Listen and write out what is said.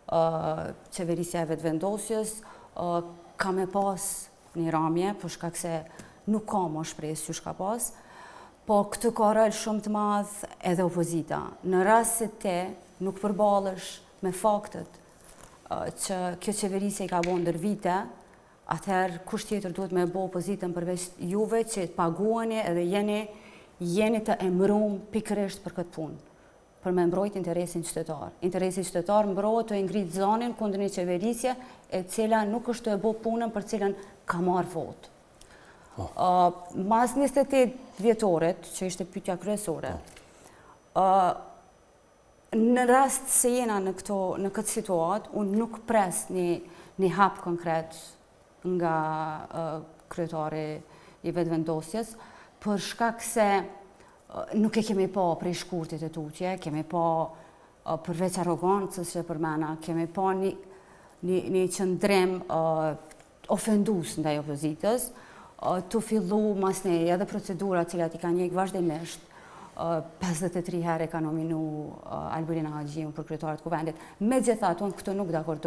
qeverisja e vetëvendosjes ka me pas një ramje, për shkak se nuk ka më shpresë që ka pas, po këtë ka rol shumë të madh edhe opozita. Në rast se ti nuk përballesh me faktet që kjo qeverisje i ka bën ndër vite, atëherë kush tjetër duhet me bë opozitën përveç juve që paguani edhe jeni të emëruar pikërisht për këtë punë, për me mbrojt interesin qytetar. Interesi qytetar mbrohet të ngrit zonin kundër një qeverisje e cila nuk është të e bë punën për cilën ka marrë votë. Mas 28 vjetorit, që ishte pyetja kryesore, në rast se jena në këtë situatë, unë nuk pres një hap konkret nga kryetari i vetëvendosjes, për shkak se nuk e kemi pa prej shkurtit e tutje, kemi pa përveç arrogancës që përmena, kemi pa një qëndrim ofendus ndaj opozitës, të fillu mas ne edhe procedurat cilat i ka njek vazhdimisht, 53 herë ka nominu Alberina Haxhiun për kryetarin e kuvendit. Megjithatë, unë këtë nuk dakordoj.